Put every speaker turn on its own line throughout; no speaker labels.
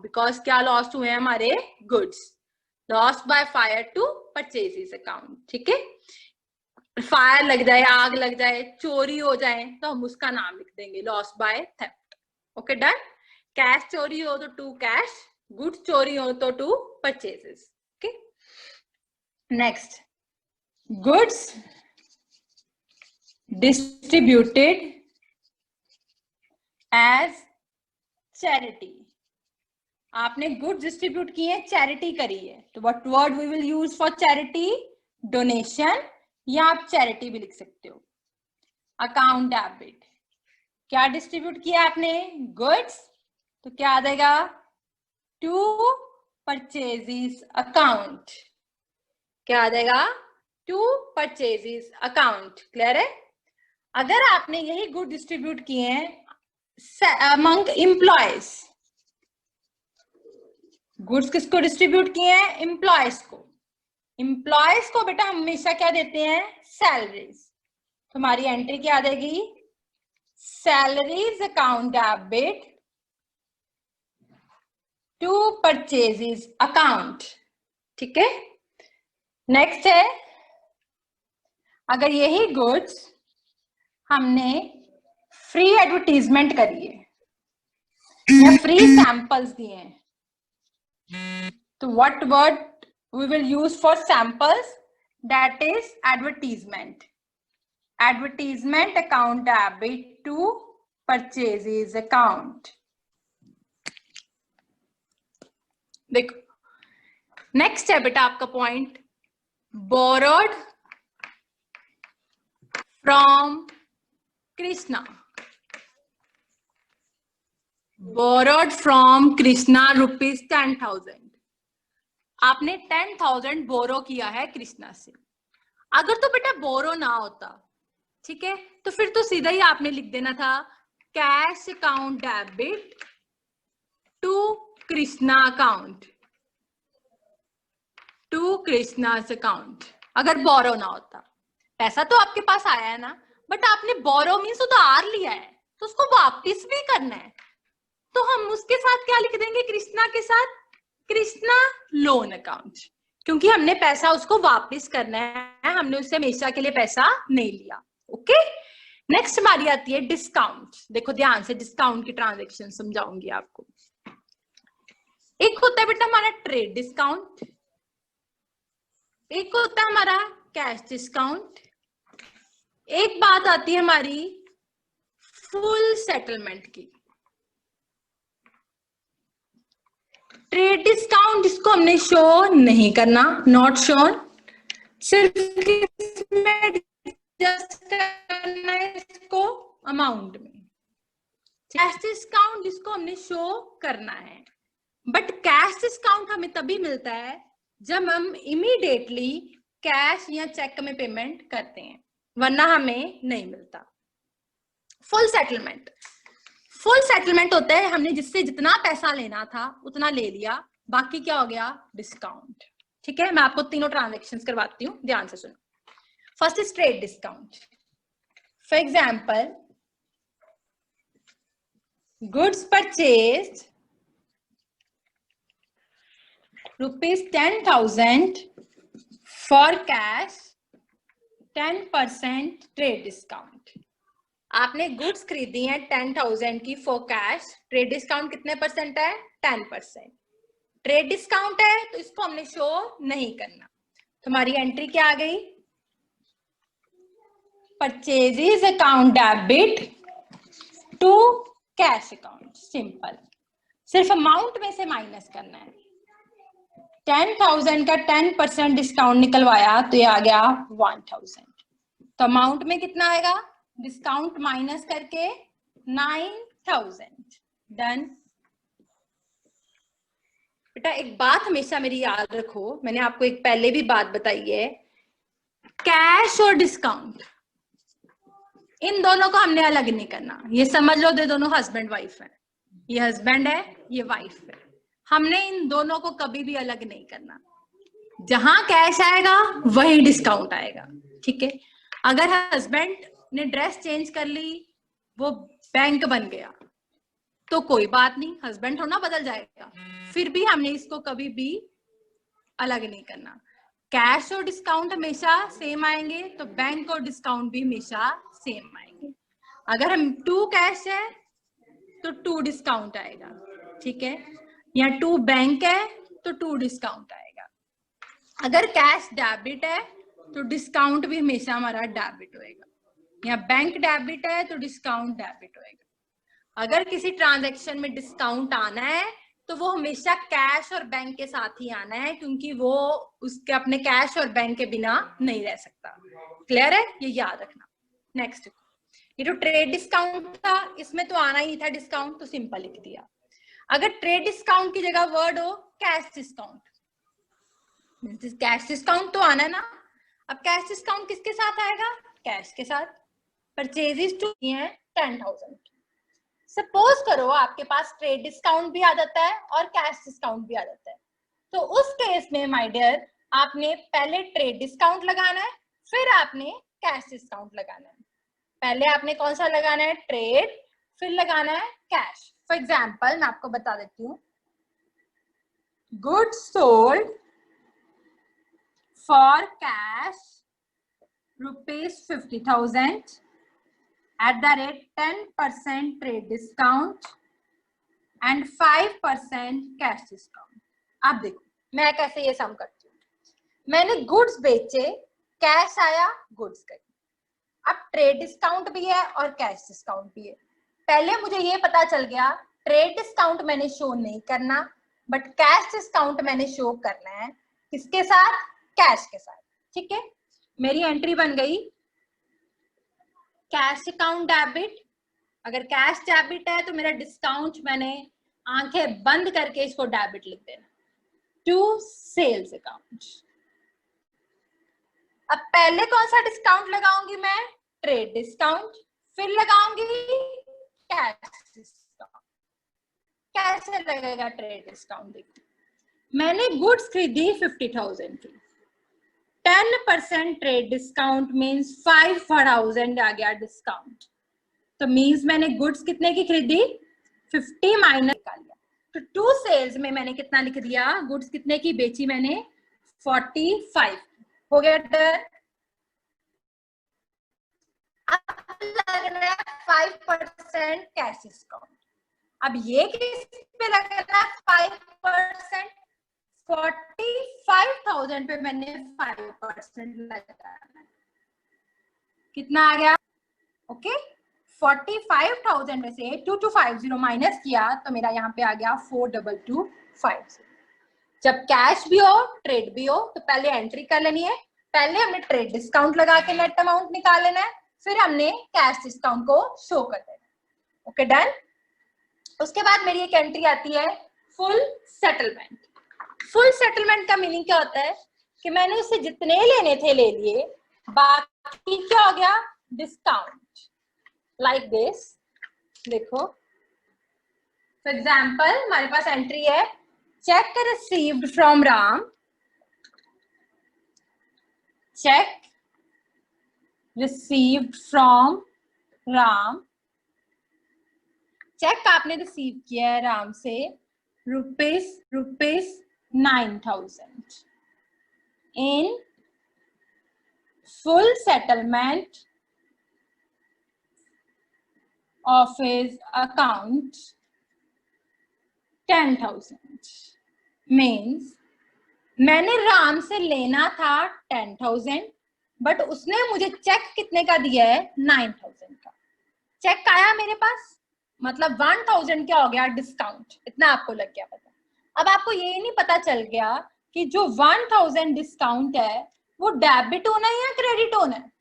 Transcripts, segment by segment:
Because क्या lost हुए हैं हमारे goods, lost by fire to purchases account. ठीक है, फायर लग जाए, आग लग जाए, चोरी हो जाए तो हम उसका नाम लिख देंगे lost by theft. Okay done. Cash चोरी हो तो टू कैश, गुड्स चोरी हो तो to purchases. Okay next, goods distributed as charity. आपने गुड्स डिस्ट्रीब्यूट किए, चैरिटी करी है, तो what word we will use for charity? Donation, या आप चैरिटी भी लिख सकते हो। अकाउंट डेबिट, क्या डिस्ट्रीब्यूट किया आपने? गुड्स, तो क्या आ जाएगा? To purchases account. क्या आ जाएगा? To purchases account. क्लियर है? अगर आपने यही गुड डिस्ट्रीब्यूट किए हैं अमंग एम्प्लॉयज, गुड्स किसको डिस्ट्रीब्यूट किए हैं? एम्प्लॉयज को। एम्प्लॉयज को बेटा हमेशा क्या देते हैं? सैलरीज। तो हमारी एंट्री क्या आ जाएगी? Salaries account debit to purchases account. ठीक है, नेक्स्ट है, अगर यही गुड्स हमने फ्री एडवर्टीजमेंट करी है या फ्री सैंपल्स दिए हैं, तो what word we will use for samples? That is advertisement. Advertisement account debit to purchases account. देखो नेक्स्ट है बेटा आपका point, borrowed from Krishna. Borrowed from Krishna ₹10,000। आपने 10,000 बोरो किया है कृष्णा से। अगर तो बेटा बोरो ना होता, ठीक है, तो फिर तो सीधा ही आपने लिख देना था cash account debit to Krishna account, to Krishna's account. अगर बोरो ना होता, पैसा तो आपके पास आया है ना, बट आपने बोरो मीन्स उधार लिया है, तो उसको वापस भी करना है, तो हम उसके साथ क्या लिख देंगे? कृष्णा के साथ कृष्णा लोन अकाउंट, क्योंकि हमने पैसा उसको वापस करना है, हमने उससे हमेशा के लिए पैसा नहीं लिया। ओके नेक्स्ट बारी आती है डिस्काउंट। देखो ध्यान से, डिस्काउंट की ट्रांजैक्शन समझाऊंगी आपको। एक होता है बेटा हमारा ट्रेड डिस्काउंट, एक होता है हमारा कैश डिस्काउंट, एक बात आती है हमारी फुल सेटलमेंट की। ट्रेड डिस्काउंट इसको हमने शो नहीं करना, नॉट शोन, सिर्फ जस्ट करना है इसको अमाउंट में। कैश डिस्काउंट इसको हमने शो करना है, बट कैश डिस्काउंट हमें तभी मिलता है जब हम इमीडिएटली कैश या चेक में पेमेंट करते हैं, वरना हमें नहीं मिलता। फुल सेटलमेंट, फुल सेटलमेंट होता है हमने जिससे जितना पैसा लेना था उतना ले लिया, बाकी क्या हो गया? डिस्काउंट। ठीक है, मैं आपको तीनों ट्रांजैक्शंस करवाती हूँ, ध्यान से सुनो। First is trade discount. For example, goods purchased ₹10,000 for cash 10% trade discount. आपने गुड्स खरीदी हैं 10,000 की फॉर कैश, ट्रेड डिस्काउंट कितने परसेंट है? 10%। ट्रेड डिस्काउंट है तो इसको हमने शो नहीं करना, तो हमारी एंट्री क्या आ गई? Purchases account debit to cash account. Simple, सिर्फ अमाउंट में से माइनस करना है। 10,000 का 10% डिस्काउंट निकलवाया तो ये आ गया 1,000, तो अमाउंट में कितना आएगा? डिस्काउंट माइनस करके 9,000। डन। बेटा एक बात हमेशा मेरी याद रखो, मैंने आपको एक पहले भी बात बताई है, कैश और डिस्काउंट इन दोनों को हमने अलग नहीं करना। ये समझ लो दे दोनों हस्बैंड वाइफ है, ये हस्बैंड है, ये वाइफ है, हमने इन दोनों को कभी भी अलग नहीं करना। जहां कैश आएगा वही डिस्काउंट आएगा। ठीक है, अगर हस्बैंड ने ड्रेस चेंज कर ली, वो बैंक बन गया, तो कोई बात नहीं, हस्बैंड थोड़ा बदल जाएगा, फिर भी हमने इसको कभी भी अलग नहीं करना। कैश और डिस्काउंट हमेशा सेम आएंगे, तो बैंक और डिस्काउंट भी हमेशा सेम आएंगे। अगर हम 2 कैश है तो 2 डिस्काउंट आएगा, ठीक है, या 2 बैंक है तो 2 डिस्काउंट आएगा। अगर कैश डेबिट है तो डिस्काउंट भी हमेशा हमारा डेबिट होएगा, या बैंक डेबिट है तो डिस्काउंट डेबिट होएगा। अगर किसी ट्रांजैक्शन में डिस्काउंट आना है तो वो हमेशा कैश और बैंक के साथ ही आना है, क्योंकि वो उसके अपने कैश और बैंक के बिना नहीं रह सकता। क्लियर है, ये याद रखना। नेक्स्ट, ये जो ट्रेड डिस्काउंट था इसमें तो आना ही था डिस्काउंट, तो सिंपल लिख दिया। अगर ट्रेड डिस्काउंट की जगह वर्ड हो कैश डिस्काउंट, कैश डिस्काउंट तो आना है ना। अब कैश डिस्काउंट किसके साथ आएगा? कैश के साथ। परचेजेस टू है 10,000। सपोज करो आपके पास ट्रेड डिस्काउंट भी आ जाता है और कैश डिस्काउंट भी आ जाता है, तो उस केस में माय डियर आपने पहले ट्रेड डिस्काउंट लगाना है, फिर आपने कैश डिस्काउंट लगाना है। पहले आपने कौन सा लगाना है? ट्रेड, फिर लगाना है कैश। फॉर एग्जाम्पल मैं आपको बता देती हूँ, goods sold for cash ₹50,000 at the rate 10% trade discount and 5% cash discount. अब देखो मैं कैसे ये सम करती हूँ। मैंने गुड्स बेचे, कैश आया, गुड्स गई। अब ट्रेड डिस्काउंट भी है और कैश डिस्काउंट भी है। पहले मुझे ये पता चल गया ट्रेड डिस्काउंट मैंने शो नहीं करना, बट कैश डिस्काउंट मैंने शो करना है। किसके साथ? कैश के साथ। ठीक है, मेरी एंट्री बन गई कैश अकाउंट डेबिट। अगर कैश डेबिट है तो मेरा डिस्काउंट मैंने आंखें बंद करके इसको डेबिट लिख देना, टू सेल्स अकाउंट। अब पहले कौन सा डिस्काउंट लगाऊंगी मैं? ट्रेड डिस्काउंट, फिर लगाऊंगी कैश डिस्काउंट। कैसे लगेगा ट्रेड डिस्काउंट? देखिए, मैंने गुड्स खरीदी 50,000 की, 10% ट्रेड डिस्काउंट मीन्स 5,000 आ गया डिस्काउंट, तो मीन्स मैंने गुड्स कितने की खरीदी? 50 माइनस निकाल लिया, तो टू सेल्स में मैंने कितना लिख दिया? गुड्स कितने की बेची मैंने? 45। हो गया डन। अब लग रहा है 5% कैश डिस्काउंट। अब ये किस पे लग रहा है? 5%। 45,000 पे मैंने 5% लगाया, कितना आ गया? ओके, 45,000 में से 2250 माइनस किया तो मेरा यहाँ पे आ गया 42250। जब कैश भी हो ट्रेड भी हो तो पहले एंट्री कर लेनी है। पहले हमने ट्रेड डिस्काउंट लगा के नेट अमाउंट निकाल लेना है, फिर हमने कैश डिस्काउंट को शो कर देना है। Okay done. उसके बाद मेरी एक एंट्री आती है फुल सेटलमेंट। फुल सेटलमेंट का मीनिंग क्या होता है कि मैंने उससे जितने लेने थे ले लिए, बाकी क्या हो गया? डिस्काउंट। लाइक दिस, देखो फॉर एग्जाम्पल हमारे पास एंट्री है cheque received from Ram, cheque received from Ram, cheque आपने रिसीव किया है राम से rupees 9,000 in full settlement of his account 10,000 means मैंने राम से लेना था 10,000, बट उसने मुझे चेक कितने का दिया है? 9,000 का। चेक आया मेरे पास, मतलब 1,000 क्या हो गया? डिस्काउंट। इतना आपको लग गया पता। अब आपको ये नहीं पता चल गया कि जो 1,000 डिस्काउंट है वो डेबिट होना है या क्रेडिट होना है।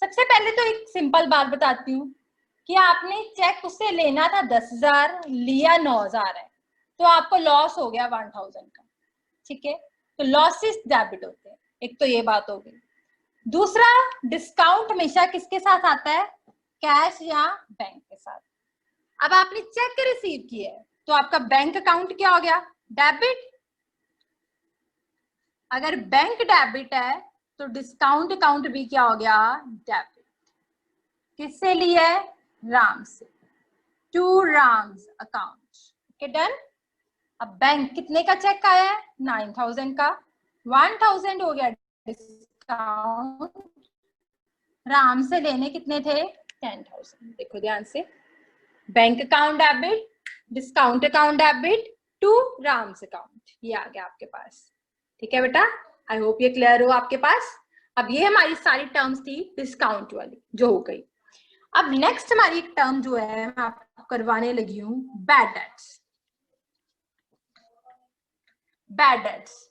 सबसे पहले तो एक सिंपल बात बताती हूँ कि आपने चेक उससे लेना था 10,000, लिया 9,000 है, तो आपको लॉस हो गया 1,000 का। ठीक है, तो लॉसेस डेबिट होते हैं। एक तो ये बात हो गई। दूसरा, डिस्काउंट हमेशा किसके साथ आता है? कैश या बैंक के साथ। अब आपने चेक रिसीव किया है तो आपका बैंक अकाउंट क्या हो गया? डेबिट। अगर बैंक डेबिट है तो डिस्काउंट अकाउंट भी क्या हो गया? डेबिट। किससे लिया है? राम से। To Ram's account. Okay done. अब बैंक कितने का चेक आया है? 9000 का। 1000 हो गया डिस्काउंट। राम से लेने कितने थे? 10,000। देखो ध्यान से, bank account debit, discount account debit to Ram's account, ये आ गया आपके पास। ठीक है बेटा, आई होप ये क्लियर हो आपके पास। अब ये हमारी सारी टर्म्स थी डिस्काउंट वाली जो हो गई। अब नेक्स्ट हमारी एक टर्म जो है मैं आपको करवाने लगी हूं, bad debts. Bad debts,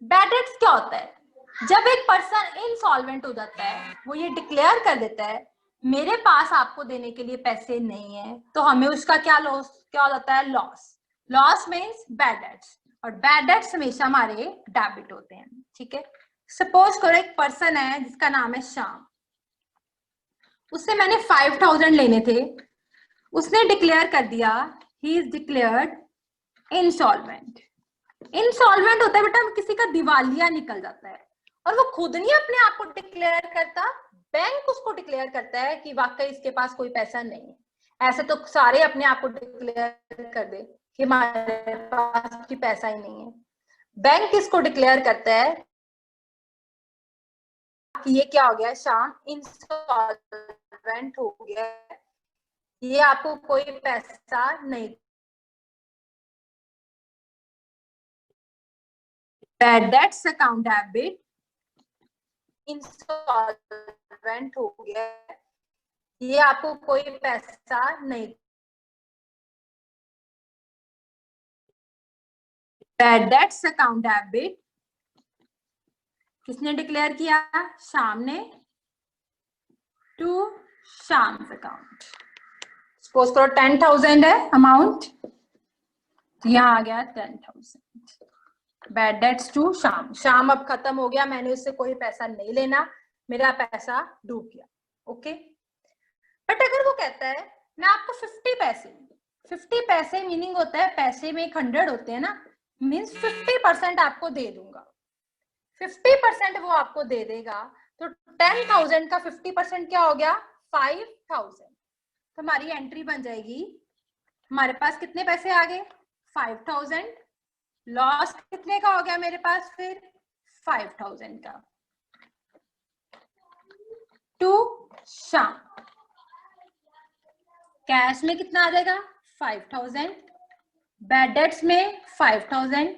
bad debts क्या होता है? जब एक पर्सन इनसॉल्वेंट हो जाता है, वो ये डिक्लेयर कर देता है मेरे पास आपको देने के लिए पैसे नहीं है, तो हमें उसका क्या लॉस, क्या हो जाता है? Loss. Loss means bad debts, और बैड डेट्स हमेशा हमारे डेबिट होते हैं। ठीक है, सपोज करो एक पर्सन है जिसका नाम है श्याम, उससे मैंने 5000 लेने थे, उसने डिक्लेयर कर दिया he is declared insolvent. Insolvent होता है बेटा किसी का दिवालिया निकल जाता है, और वो खुद नहीं अपने आप को डिक्लेयर करता, बैंक उसको डिक्लेयर करता है कि वाकई इसके पास कोई पैसा नहीं है। ऐसे तो सारे अपने आप को डिक्लेयर कर दे कि हमारे पास भी पैसा ही नहीं है। बैंक इसको डिक्लेयर करता है कि ये क्या हो गया, शाम इंसॉल्वेंट हो गया, ये आपको कोई पैसा नहीं। Bad debts account debit, insolvent हो गया, ये आपको कोई पैसा नहीं। बैड डेट्स अकाउंट डेबिट, किसने डिक्लेयर किया? शाम ने, टू शाम अकाउंट। सपोज करो 10,000 है अमाउंट, यहाँ आ गया 10,000। बैड डेट्स टू शाम, शाम अब खत्म हो गया, मैंने उससे कोई पैसा नहीं लेना, मेरा पैसा डूब गया। ओके, बट अगर वो कहता है मैं आपको 50 पैसे, 50 पैसे मीनिंग होता है पैसे में 100 होते हैं ना, मीन्स 50% आपको दे दूंगा, 50% वो आपको दे देगा, तो 10,000 का 50% क्या हो गया? 5,000। तो हमारी एंट्री बन जाएगी, हमारे पास कितने पैसे आ गए? 5,000। लॉस कितने का हो गया मेरे पास फिर? 5,000 का। टू शाम, कैश में कितना आ जाएगा? 5,000, बैड डेट्स में 5,000,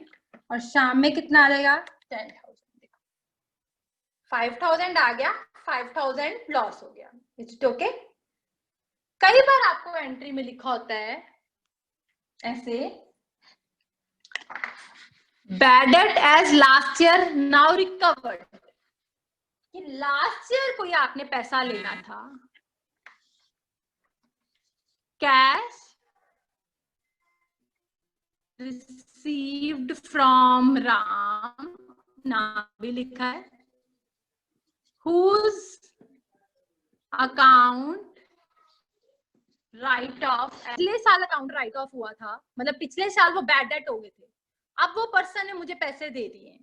और शाम में कितना आ जाएगा? 10,000। 5,000 आ गया, 5,000 लॉस हो गया। It's okay. कई बार आपको एंट्री में लिखा होता है ऐसे, bad debt as last year now recovered, कि लास्ट ईयर कोई आपने पैसा लेना था, कैश रिसीव्ड फ्रॉम राम, नाम भी लिखा है, हुज अकाउंट राइट ऑफ, पिछले साल अकाउंट राइट ऑफ हुआ था, मतलब पिछले साल वो बैड डेट हो गए थे, अब वो पर्सन ने मुझे पैसे दे दिए,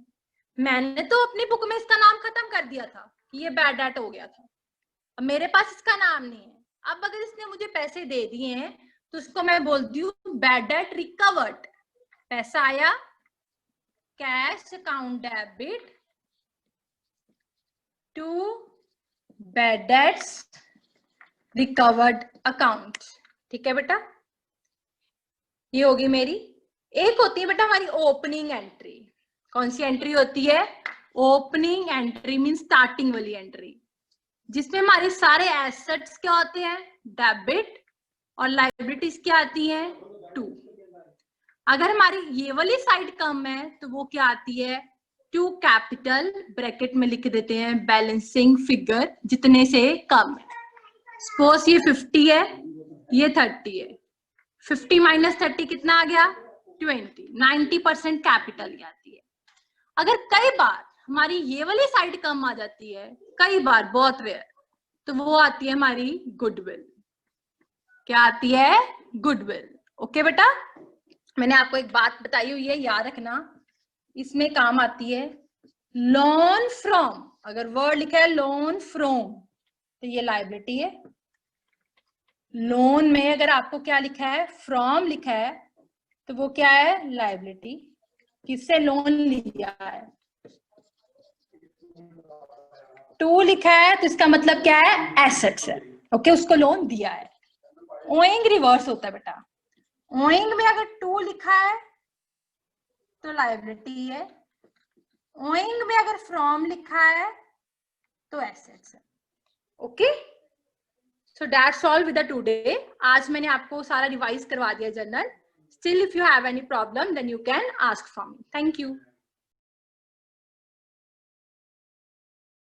मैंने तो अपनी बुक में इसका नाम खत्म कर दिया था कि ये बैड डेट हो गया था, अब मेरे पास इसका नाम नहीं है, अब अगर इसने मुझे पैसे दे दिए हैं तो उसको मैं बोलती हूँ बैड डेट रिकवर्ड। पैसा आया, cash account debit to bad debts recovered account. ठीक है बेटा, ये होगी मेरी। एक होती है बेटा हमारी ओपनिंग एंट्री। कौन सी एंट्री होती है? ओपनिंग एंट्री मीन स्टार्टिंग वाली एंट्री, जिसमें हमारे सारे एसेट्स क्या होते हैं? डेबिट, और लायबिलिटीज क्या आती हैं? टू। अगर हमारी ये वाली साइड कम है तो वो क्या आती है? टू कैपिटल, ब्रैकेट में लिख देते हैं बैलेंसिंग फिगर जितने से कम है। सपोज ये 50 है, ये 30 है, 50 माइनस 30 कितना आ गया? 20। 90% कैपिटल की आती है। अगर कई बार हमारी ये वाली साइड कम आ जाती है, कई बार, बहुत रेयर, तो वो आती है हमारी गुडविल। क्या आती है? गुडविल। ओके बेटा, मैंने आपको एक बात बताई हुई है, याद रखना, इसमें काम आती है लोन फ्रॉम। अगर वर्ड लिखा है लोन फ्रॉम तो ये लायबिलिटी है, लोन में अगर आपको क्या लिखा है, फ्रॉम लिखा है, तो वो क्या है, लायबिलिटी, किससे लोन लिया है। टू लिखा है तो इसका मतलब क्या है, एसेट्स है, ओके, उसको लोन दिया है। ओइंग रिवर्स होता है बेटा, ओइंग में अगर टू लिखा है तो लायबिलिटी है, ओइंग में अगर फ्रॉम लिखा है तो एसेट्स है। Okay, so that's all with the today. आज मैंने आपको सारा रिवाइज करवा दिया journal. Still if you have any problem then you can ask from me. Thank you.